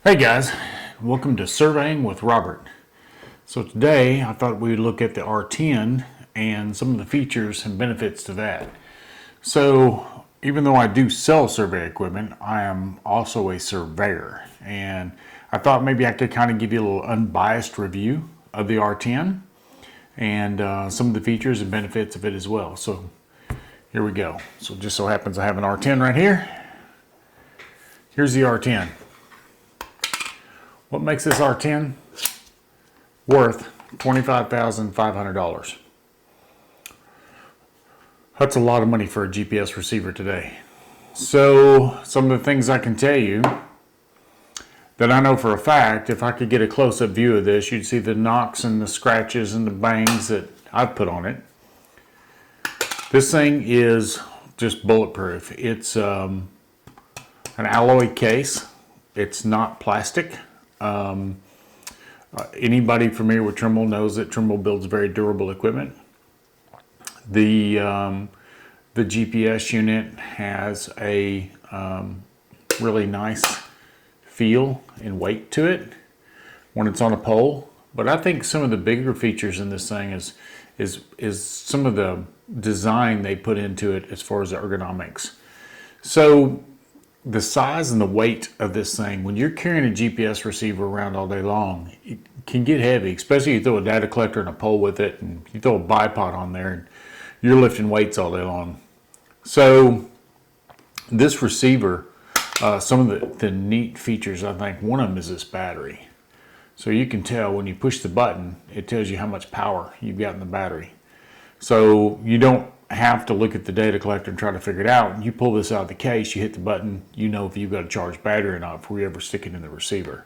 Hey guys, welcome to Surveying with Robert. So today I thought we would look at the R10 and some of the features and benefits to that. So even though I do sell survey equipment, I am also a surveyor, and I thought maybe I could kind of give you a little unbiased review of the R10 and some of the features and benefits of it as well. So here we go. So just so happens I have an R10 right here. Here's the R10. What makes this R10 worth $25,500? That's a lot of money for a GPS receiver today. So some of the things I can tell you that I know for a fact, if I could get a close-up view of this, you'd see the knocks and the scratches and the bangs that I've put on it. This thing is just bulletproof. It's an alloy case. It's not plastic. Anybody familiar with Trimble knows that Trimble builds very durable equipment. The GPS unit has a really nice feel and weight to it when it's on a pole. But I think some of the bigger features in this thing is some of the design they put into it as far as the ergonomics. So the size and the weight of this thing, when you're carrying a GPS receiver around all day long, it can get heavy, especially if you throw a data collector and a pole with it, and you throw a bipod on there, and you're lifting weights all day long. So this receiver, some of the neat features, I think one of them is this battery. So you can tell when you push the button, it tells you how much power you've got in the battery. So you don't have to look at the data collector and try to figure it out. You pull this out of the case, you hit the button, you know if you've got a charged battery or not before you ever stick it in the receiver.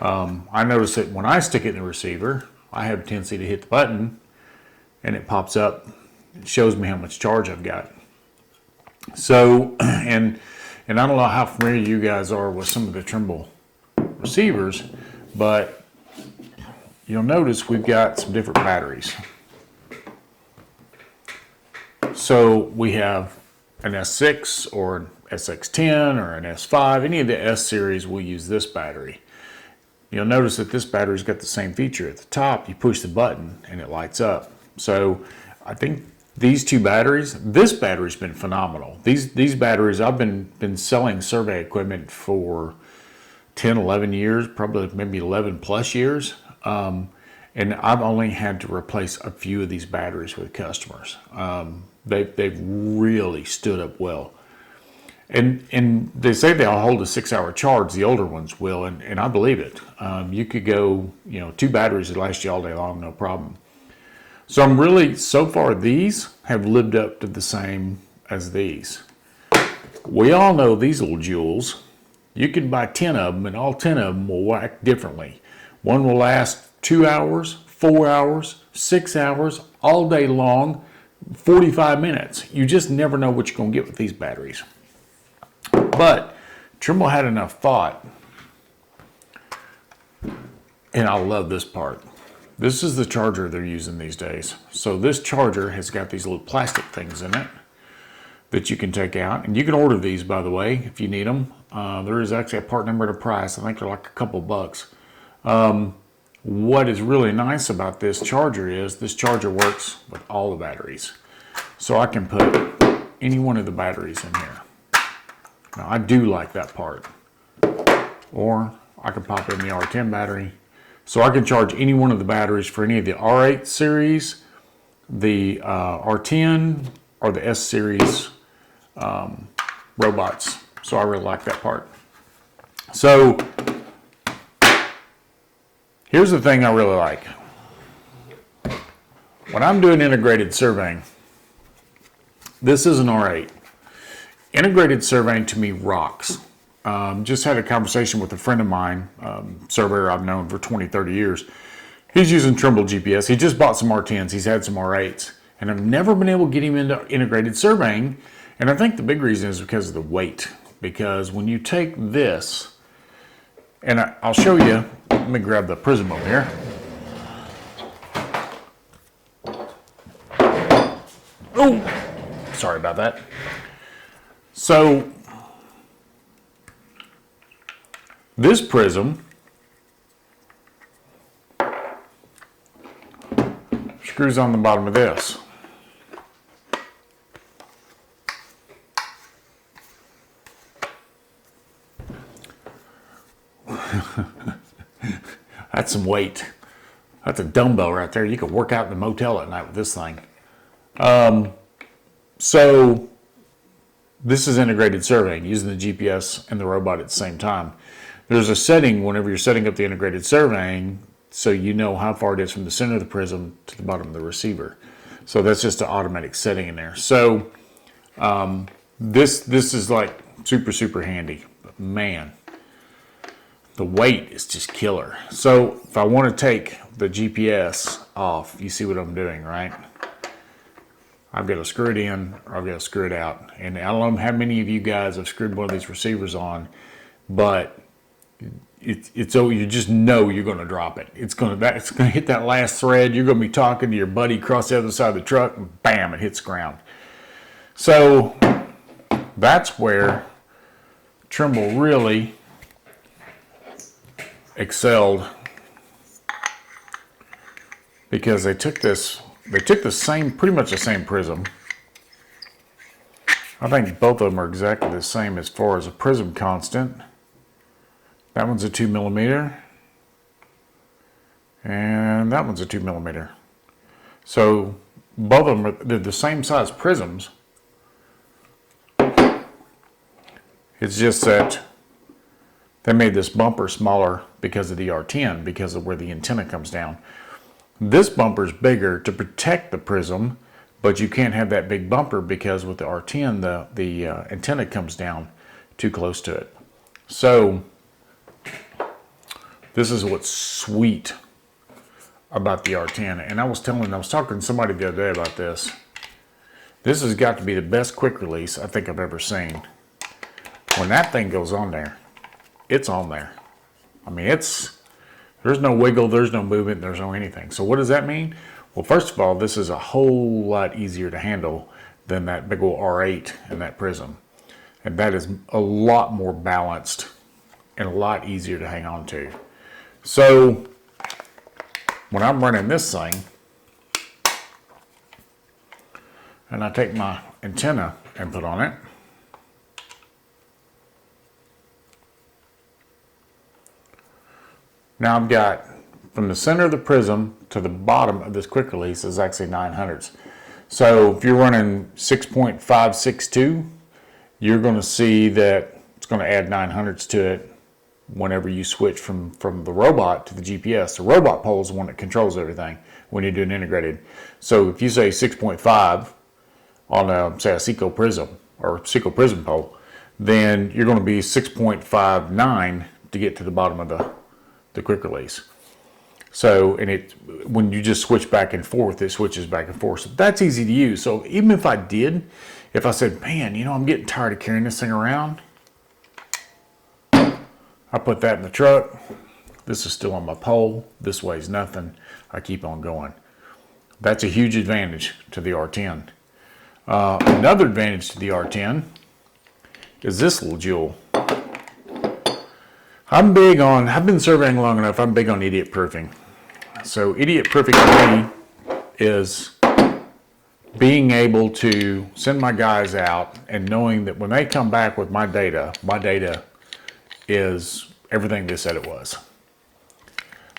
I notice that when I stick it in the receiver, I have a tendency to hit the button and it pops up. It shows me how much charge I've got. So, and I don't know how familiar you guys are with some of the Trimble receivers, but you'll notice we've got some different batteries. So we have an S6 or an SX10 or an S5. Any of the S series will use this battery. You'll notice that this battery's got the same feature. At the top, you push the button and it lights up. So I think these two batteries, this battery's been phenomenal. These batteries, I've been selling survey equipment for 10, 11 years, probably maybe 11 plus years. And I've only had to replace a few of these batteries with customers. They've really stood up well. And they say they'll hold a 6-hour charge, the older ones will, and I believe it. You could go, 2 batteries that last you all day long, no problem. So I'm really, so far these have lived up to the same as these. We all know these little jewels, you can buy 10 of them and all 10 of them will whack differently. One will last 2 hours, 4 hours, 6 hours, all day long, 45 minutes. You just never know what you're going to get with these batteries. But Trimble had enough thought, and I love this part. This is the charger they're using these days. So this charger has got these little plastic things in it that you can take out. And you can order these, by the way, if you need them. There is actually a part number at a price. I think they're like a couple bucks. What is really nice about this charger is this charger works with all the batteries. So I can put any one of the batteries in here. Now I do like that part. Or I can pop in the R10 battery. So I can charge any one of the batteries for any of the R8 series, the R10, or the S series robots. So I really like that part. So here's the thing I really like. When I'm doing integrated surveying, this is an R8. Integrated surveying to me rocks. Just had a conversation with a friend of mine, surveyor I've known for 20, 30 years. He's using Trimble GPS. He just bought some R10s. He's had some R8s. And I've never been able to get him into integrated surveying. And I think the big reason is because of the weight. Because when you take this, and I'll show you, let me grab the prism over here. Oh, sorry about that. So This prism screws on the bottom of this. That's some weight. That's a dumbbell right there. You could work out in the motel at night with this thing. So this is integrated surveying, using the GPS and the robot at the same time. There's a setting whenever you're setting up the integrated surveying so you know how far it is from the center of the prism to the bottom of the receiver. So that's just an automatic setting in there. So this is like super handy. But man, the weight is just killer. So if I want to take the GPS off, you see what I'm doing, right? I've got to screw it in or I've got to screw it out. And I don't know how many of you guys have screwed one of these receivers on, but it's so you just know you're going to drop it. It's going to hit that last thread. You're going to be talking to your buddy across the other side of the truck, and bam, it hits the ground. So that's where Trimble really excelled, because they took the same, pretty much the same prism. I think both of them are exactly the same as far as a prism constant. That one's a 2 millimeter, and that one's a 2 millimeter. So both of them they're the same size prisms. It's just that they made this bumper smaller because of the R10, because of where the antenna comes down. This bumper is bigger to protect the prism, but you can't have that big bumper because with the R10, the antenna comes down too close to it. So this is what's sweet about the R10. And I was talking to somebody the other day about this. This has got to be the best quick release I think I've ever seen. When that thing goes on there, it's on there. I mean, there's no wiggle, there's no movement, there's no anything. So what does that mean? Well, first of all, this is a whole lot easier to handle than that big old R8 and that prism. And that is a lot more balanced and a lot easier to hang on to. So when I'm running this thing, and I take my antenna and put on it, now I've got from the center of the prism to the bottom of this quick release is actually 900ths. So if you're running 6.562, you're going to see that it's going to add 900ths to it whenever you switch from the robot to the GPS. The robot pole is the one that controls everything when you're doing integrated. So if you say 6.5 on say a Seco prism or Seco prism pole, then you're going to be 6.59 to get to the bottom of the quick release. So, and when you just switch back and forth, it switches back and forth. So that's easy to use. So even if I said, man, I'm getting tired of carrying this thing around, I put that in the truck. This is still on my pole. This weighs nothing. I keep on going. That's a huge advantage to the R10. Another advantage to the R10 is this little jewel. I've been surveying long enough, I'm big on idiot proofing. So idiot proofing to me is being able to send my guys out and knowing that when they come back with my data is everything they said it was.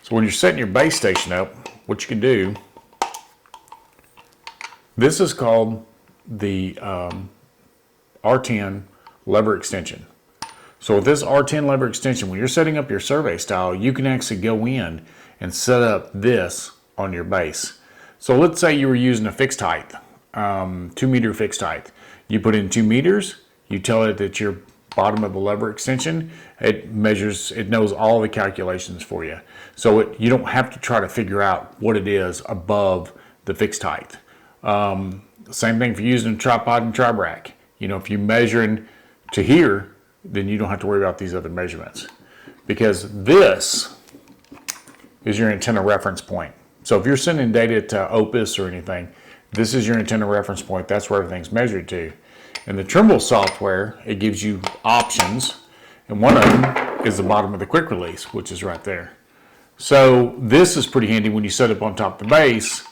So when you're setting your base station up, what you can do, this is called the R10 lever extension. So with this R10 lever extension, when you're setting up your survey style, you can actually go in and set up this on your base. So let's say you were using a fixed height, 2 meter fixed height. You put in 2 meters, you tell it that your bottom of the lever extension, it knows all the calculations for you. So you don't have to try to figure out what it is above the fixed height. Same thing for using a tripod and tri-rack. If you're measuring to here, then you don't have to worry about these other measurements, because this is your antenna reference point. So if you're sending data to Opus or anything, this is your antenna reference point. That's where everything's measured to. In the Trimble software, it gives you options, and one of them is the bottom of the quick release, which is right there. So this is pretty handy when you set up on top of the base,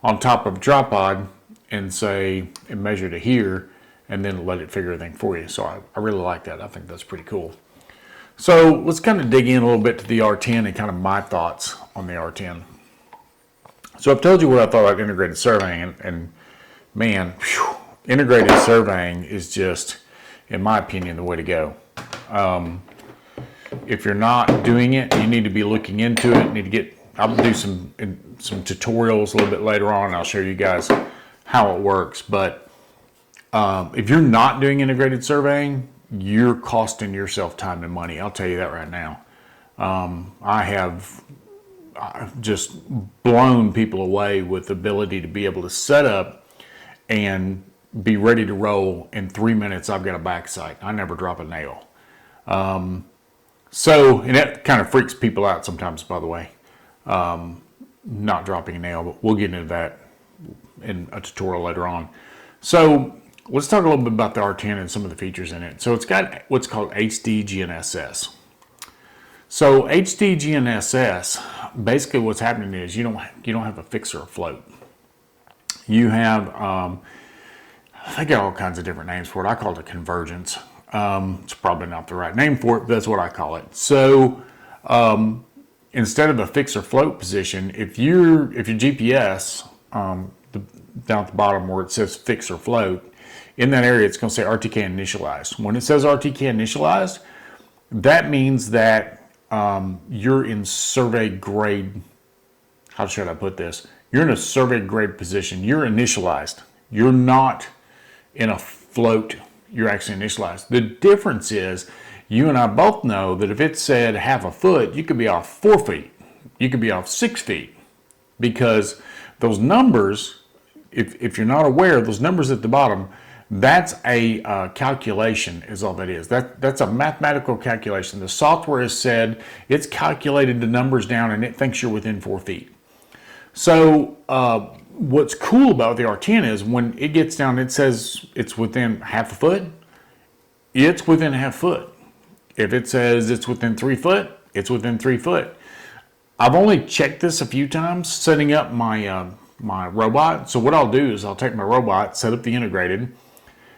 on top of a tripod, and say, and measure to here, and then let it figure everything for you. So I really like that. I think that's pretty cool. So let's kind of dig in a little bit to the R10 and kind of my thoughts on the R10. So I've told you what I thought about integrated surveying, and man, whew, integrated surveying is just, in my opinion, the way to go. If you're not doing it, you need to be looking into it. You need to get, I'll do some tutorials a little bit later on, and I'll show you guys how it works. But if you're not doing integrated surveying, you're costing yourself time and money. I'll tell you that right now. I've just blown people away with the ability to be able to set up and be ready to roll in 3 minutes. I've got a back site. I never drop a nail. So, and that kind of freaks people out sometimes, by the way, not dropping a nail, but we'll get into that in a tutorial later on. So let's talk a little bit about the R10 and some of the features in it. So it's got what's called HD GNSS. So HD GNSS, basically what's happening is you don't have a fix or a float. You have, I got all kinds of different names for it. I call it a convergence. It's probably not the right name for it, but that's what I call it. So instead of a fix or float position, if your GPS down at the bottom where it says fix or float, in that area it's going to say RTK initialized. When it says RTK initialized, that means that you're in survey grade. How should I put this? You're in a survey grade position. You're initialized. You're not in a float. You're actually initialized. The difference is you and I both know that if it said half a foot, you could be off 4 feet. You could be off 6 feet, because those numbers, if you're not aware, those numbers at the bottom, that's a calculation is all that is. That's a mathematical calculation. The software has said it's calculated the numbers down and it thinks you're within 4 feet. So what's cool about the R10 is when it gets down, it says it's within half a foot, it's within a half foot. If it says it's within 3 foot, it's within 3 foot. I've only checked this a few times setting up my my robot. So what I'll do is I'll take my robot, set up the integrated,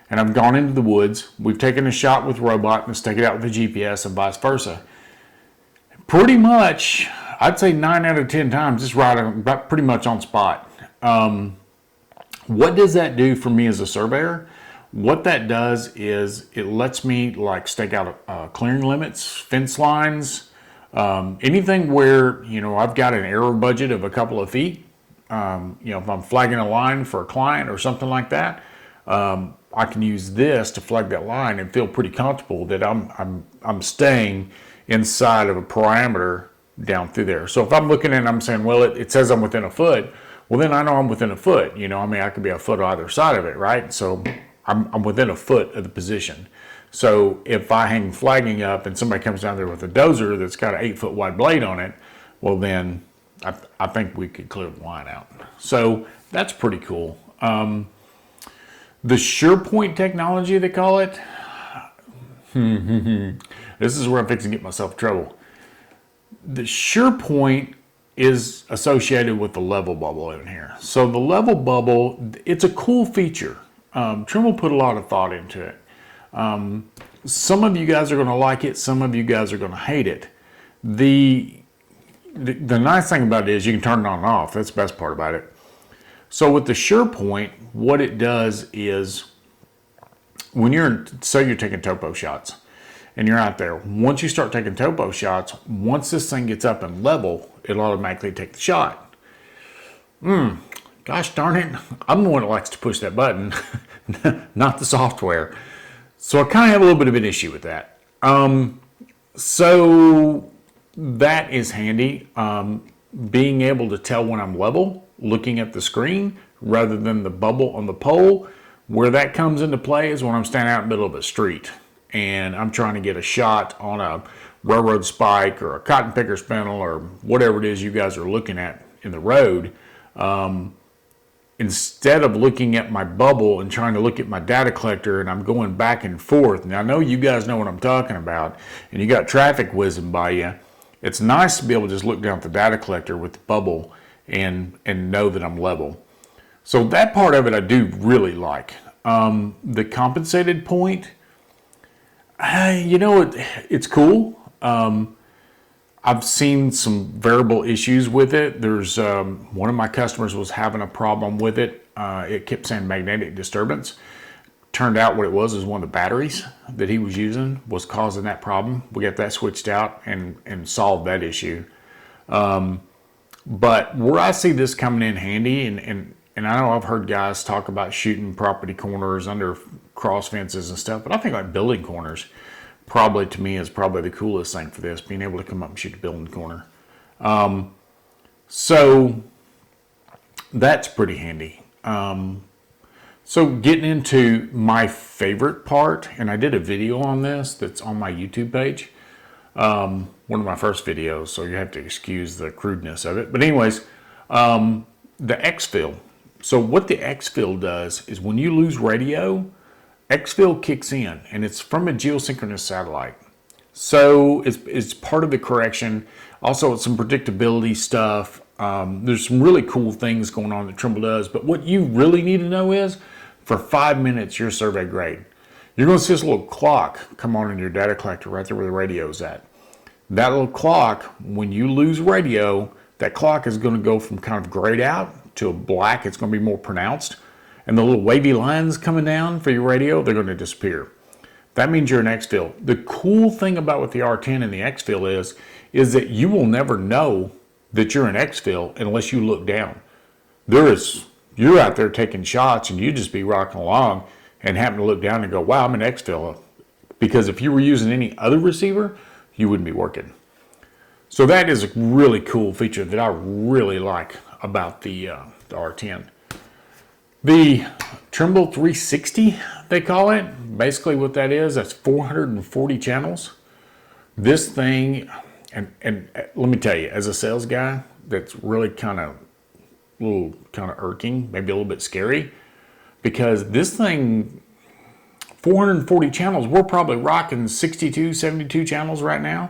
and I've gone into the woods. We've taken a shot with robot, let's take it out with the GPS and vice versa. Pretty much, I'd say 9 out of 10 times, it's right pretty much on spot. What does that do for me as a surveyor? What that does is it lets me like stake out clearing limits, fence lines, anything where, you know, I've got an error budget of a couple of feet. You know, if I'm flagging a line for a client or something like that, I can use this to flag that line and feel pretty comfortable that I'm staying inside of a parameter down through there. So if I'm looking and I'm saying, well, it says I'm within a foot, well then I know I'm within a foot. You know, I mean, I could be a foot either side of it, right? So I'm within a foot of the position. So if I hang flagging up and somebody comes down there with a dozer that's got an 8 foot wide blade on it, well then I think we could clear the line out. So that's pretty cool. The Sharepoint technology, they call it. This is where I'm fixing to get myself in trouble. The Sharepoint is associated with the level bubble in here. So the level bubble, it's a cool feature. Trimble put a lot of thought into it. Some of you guys are going to like it. Some of you guys are going to hate it. The nice thing about it is you can turn it on and off. That's the best part about it. So with the Sharepoint, what it does is when say you're taking topo shots and you're out there, once you start taking topo shots, once this thing gets up and level, it'll automatically take the shot. Gosh darn it, I'm the one that likes to push that button, not the software. So I kind of have a little bit of an issue with that. So that is handy. Being able to tell when I'm level, looking at the screen rather than the bubble on the pole. Where that comes into play is when I'm standing out in the middle of a street and I'm trying to get a shot on a railroad spike or a cotton picker spindle or whatever it is you guys are looking at in the road. instead of looking at my bubble and trying to look at my data collector, and I'm going back and forth. Now I know you guys know what I'm talking about, and you got traffic whizzing by you. It's nice to be able to just look down at the data collector with the bubble and know that I'm level. So that part of it I do really like. The compensated point, you know, it's cool. I've seen some variable issues with it. There's one of my customers was having a problem with it. It kept saying magnetic disturbance. Turned out what it was one of the batteries that he was using was causing that problem. We got that switched out and solved that issue. But where I see this coming in handy, and I know I've heard guys talk about shooting property corners under cross fences and stuff, but I think like building corners probably to me is probably the coolest thing for this, being able to come up and shoot a building corner. So that's pretty handy. So getting into my favorite part, and I did a video on this that's on my YouTube page. One of my first videos, so you have to excuse the crudeness of it. But anyways, the exfil. So what the exfil does is when you lose radio, exfil kicks in, and it's from a geosynchronous satellite. So it's part of the correction. Also, it's some predictability stuff. There's some really cool things going on that Trimble does. But what you really need to know is, for 5 minutes, you're survey grade. You're going to see this little clock come on in your data collector right there where the radio's at. That little clock, when you lose radio, that clock is going to go from kind of grayed out to a black. It's going to be more pronounced. And the little wavy lines coming down for your radio, they're going to disappear. That means you're an exfil. The cool thing about what the R10 and the exfil is that you will never know that you're an exfil unless you look down. You're out there taking shots and you just be rocking along and happen to look down and go, wow, I'm an exfil. Because if you were using any other receiver, you wouldn't be working. So that is a really cool feature that I really like about the R10. The Trimble 360, they call it. Basically what that is, that's 440 channels. This thing, and let me tell you, as a sales guy, that's really kind of irking, maybe a little bit scary, because this thing, 440 channels, we're probably rocking 62, 72 channels right now.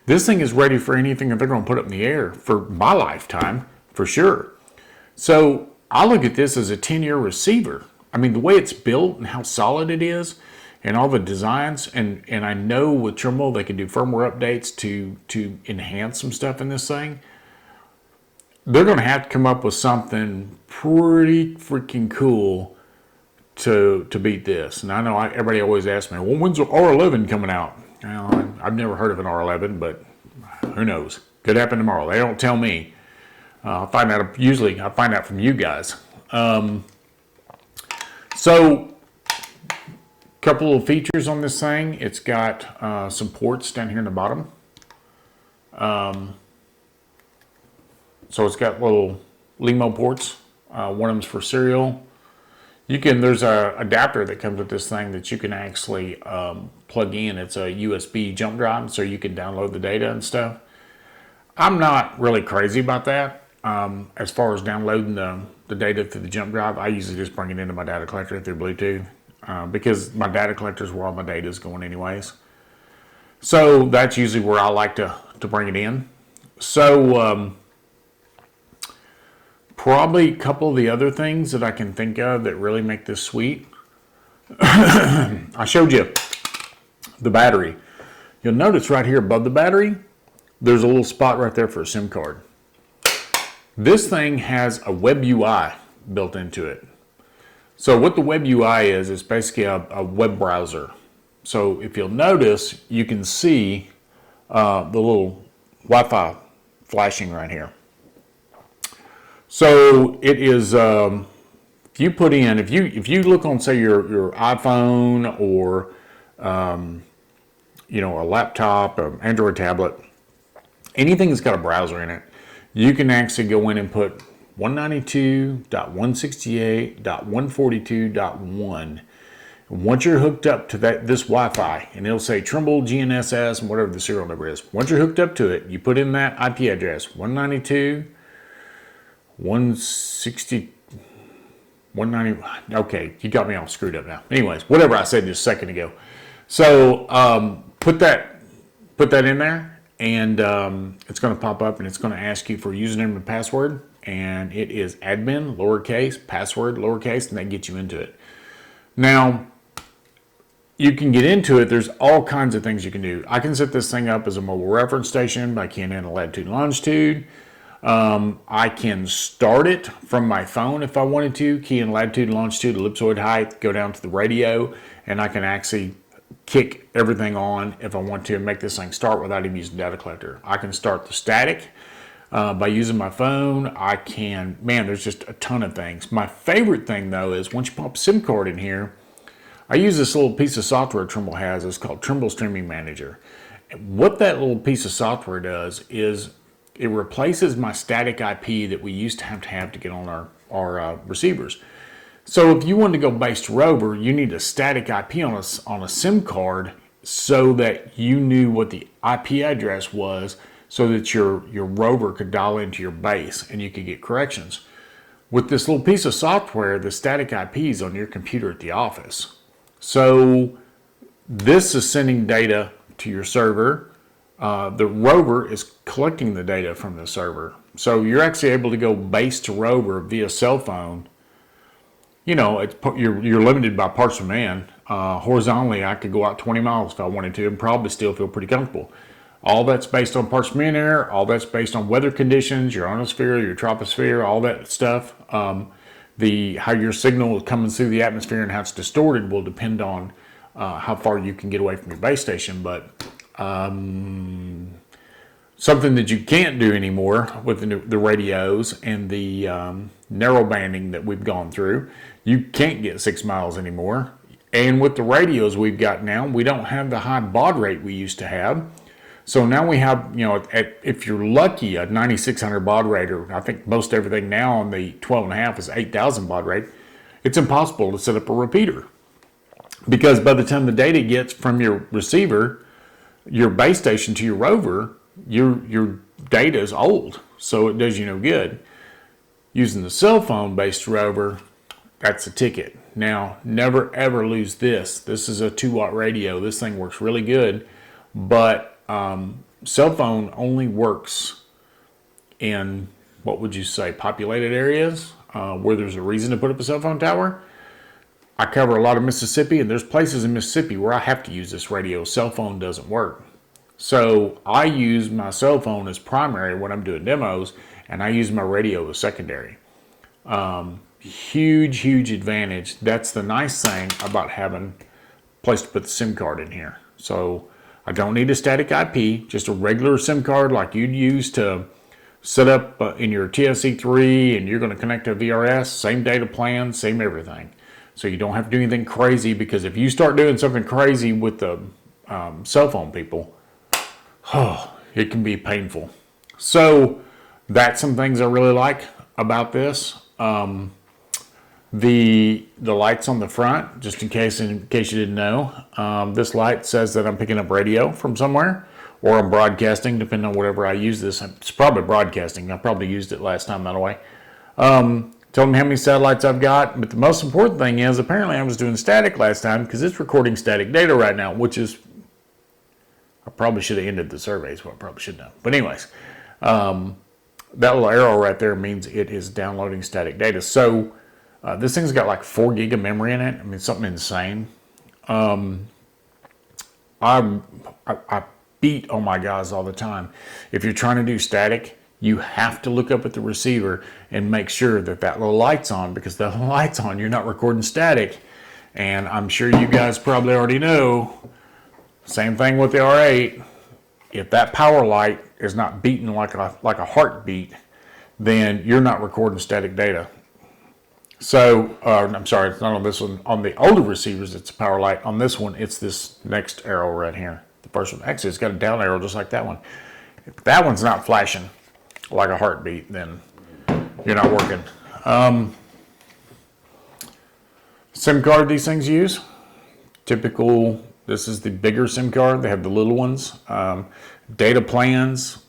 This thing is ready for anything that they're going to put up in the air for my lifetime, for sure. So I look at this as a 10-year receiver. I mean, the way it's built and how solid it is and all the designs, and I know with Trimble they can do firmware updates to enhance some stuff in this thing. They're going to have to come up with something pretty freaking cool to beat this. And I know everybody always asks me, well, when's the R11 coming out? Well, I've never heard of an R11, but who knows? Could happen tomorrow. They don't tell me. Usually I find out from you guys. So a couple of features on this thing. It's got some ports down here in the bottom. So it's got little LEMO ports. One of them's for serial. There's a adapter that comes with this thing that you can actually plug in. It's a USB jump drive, so you can download the data and stuff. I'm not really crazy about that. As far as downloading the data through the jump drive, I usually just bring it into my data collector through Bluetooth because my data collector is where all my data is going anyways. So that's usually where I like to bring it in. So probably a couple of the other things that I can think of that really make this sweet. I showed you the battery. You'll notice right here above the battery, there's a little spot right there for a SIM card. This thing has a web UI built into it. So what the web UI is basically a web browser. So if you'll notice, you can see the little Wi-Fi flashing right here. So it is, if you look on, say, your iPhone or, a laptop, an Android tablet, anything that's got a browser in it, you can actually go in and put 192.168.142.1. Once you're hooked up to this Wi-Fi, and it'll say Trimble GNSS and whatever the serial number is. Once you're hooked up to it, you put in that IP address, 192.160, 190. Okay, you got me all screwed up now. Anyways, whatever I said just a second ago. So put that in there, and it's going to pop up, and it's going to ask you for username and password, and it is admin lowercase, password lowercase, and that gets you into it. Now you can get into it. There's all kinds of things you can do. I can set this thing up as a mobile reference station by keying in a latitude and longitude. I can start it from my phone if I wanted to, key in latitude and longitude, ellipsoid height, go down to the radio, and I can actually kick everything on if I want to and make this thing start without even using data collector. I can start the static by using my phone. I can, man, there's just a ton of things. My favorite thing though is once you pop a SIM card in here, I use this little piece of software Trimble has. It's called Trimble Streaming Manager. What that little piece of software does is it replaces my static IP that we used to have to get on our receivers. So if you wanted to go base to rover, you need a static IP on a SIM card so that you knew what the IP address was so that your rover could dial into your base and you could get corrections. With this little piece of software, the static IP is on your computer at the office. So this is sending data to your server. The rover is collecting the data from the server. So you're actually able to go base to rover via cell phone. You know, you're limited by parts per man. Horizontally, I could go out 20 miles if I wanted to and probably still feel pretty comfortable. All that's based on parts per man error. All that's based on weather conditions, your ionosphere, your troposphere, all that stuff. How your signal is coming through the atmosphere and how it's distorted will depend on how far you can get away from your base station. But something that you can't do anymore with the radios and the narrow banding that we've gone through, you can't get 6 miles anymore. And with the radios we've got now, we don't have the high baud rate we used to have. So now we have, you know, if you're lucky, a 9600 baud rate, or I think most everything now on the 12.5 is 8000 baud rate. It's impossible to set up a repeater because by the time the data gets from your receiver, your base station to your rover, your data is old, so it does you no good. Using the cell phone based rover, that's a ticket. Now, never ever lose this. This is a 2-watt radio. This thing works really good, but cell phone only works in, what would you say, populated areas where there's a reason to put up a cell phone tower. I cover a lot of Mississippi, and there's places in Mississippi where I have to use this radio. Cell phone doesn't work. So I use my cell phone as primary when I'm doing demos, and I use my radio as secondary. Huge advantage. That's the nice thing about having a place to put the SIM card in here. So I don't need a static IP, just a regular SIM card like you'd use to set up in your TSC3, and you're going to connect to a VRS, same data plan, same everything. So you don't have to do anything crazy, because if you start doing something crazy with the cell phone people, it can be painful. So that's some things I really like about this. The lights on the front, just in case you didn't know, this light says that I'm picking up radio from somewhere, or I'm broadcasting, depending on whatever I use this. It's probably broadcasting. I probably used it last time that way. Telling me how many satellites I've got, but the most important thing is apparently I was doing static last time because it's recording static data right now, which is, I probably should have ended the survey, is what I probably should have done. But anyways, that little arrow right there means it is downloading static data. So this thing's got like 4 gig of memory in it. I mean, something insane. I beat on my guys all the time. If you're trying to do static, you have to look up at the receiver and make sure that that little light's on, because the light's on, you're not recording static. And I'm sure you guys probably already know, same thing with the R8. If that power light is not beating like a heartbeat, then you're not recording static data. So, I'm sorry, it's not on this one. On the older receivers, it's a power light. On this one, it's this next arrow right here. The first one, actually, it's got a down arrow just like that one. If that one's not flashing like a heartbeat, then you're not working. SIM card these things use. Typical, this is the bigger SIM card. They have the little ones. Data plans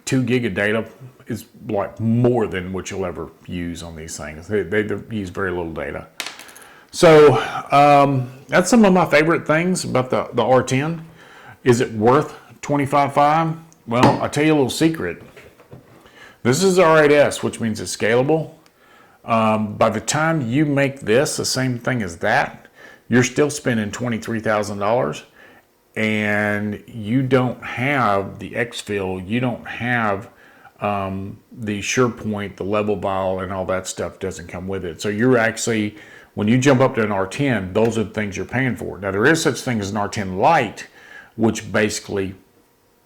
2 gig of data is like more than what you'll ever use on these things. They use very little data. So that's some of my favorite things about the R10. Is it worth $25,500? Well, I'll tell you a little secret. This is R8S, which means it's scalable. By the time you make this the same thing as that, you're still spending $23,000, and you don't have the exfil, you don't have the Sharepoint, the level vial, and all that stuff doesn't come with it. So you're actually, when you jump up to an R10, those are the things you're paying for. Now there is such thing as an R10 Lite, which basically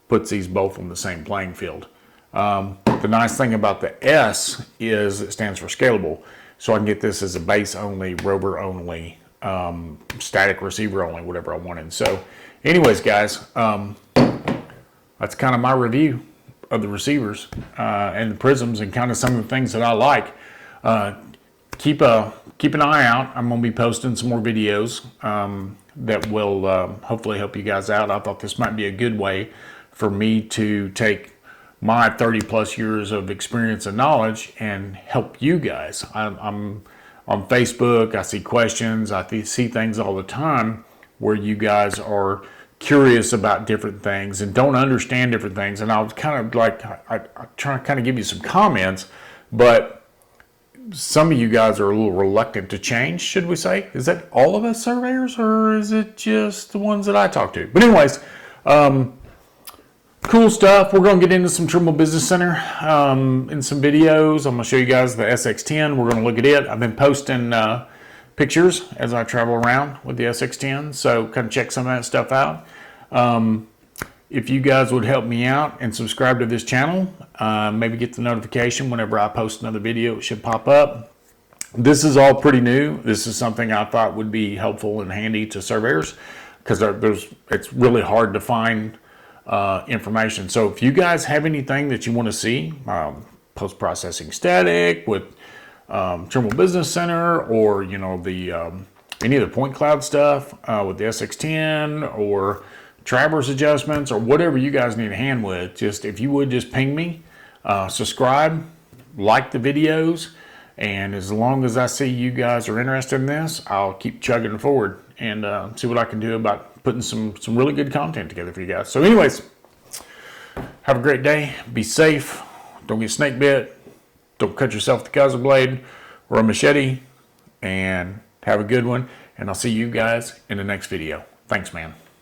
puts these both on the same playing field. The nice thing about the S is it stands for scalable. So I can get this as a base only, rover only, static receiver only, whatever I wanted. So anyways, guys, that's kind of my review of the receivers and the prisms and kind of some of the things that I like. Keep an eye out. I'm going to be posting some more videos that will hopefully help you guys out. I thought this might be a good way for me to take my 30 plus years of experience and knowledge and help you guys. I'm on Facebook, I see questions, I see things all the time where you guys are curious about different things and don't understand different things. And I was kind of like, I try to kind of give you some comments, but some of you guys are a little reluctant to change, should we say? Is that all of us surveyors, or is it just the ones that I talk to? But anyways, cool stuff. We're going to get into some Trimble Business Center in some videos. I'm going to show you guys the SX10. We're going to look at it. I've been posting pictures as I travel around with the SX10, so kind of check some of that stuff out. If you guys would help me out and subscribe to this channel, maybe get the notification whenever I post another video, it should pop up. This is all pretty new. This is something I thought would be helpful and handy to surveyors because it's really hard to find information. So if you guys have anything that you want to see, post-processing static with Trimble Business Center, or you know, the any of the point cloud stuff with the SX10, or traverse adjustments, or whatever you guys need a hand with, just if you would just ping me, subscribe, like the videos, and as long as I see you guys are interested in this, I'll keep chugging forward and see what I can do about putting some really good content together for you guys. So anyways, have a great day. Be safe. Don't get snake bit. Don't cut yourself with a Kaiser blade or a machete. And have a good one. And I'll see you guys in the next video. Thanks, man.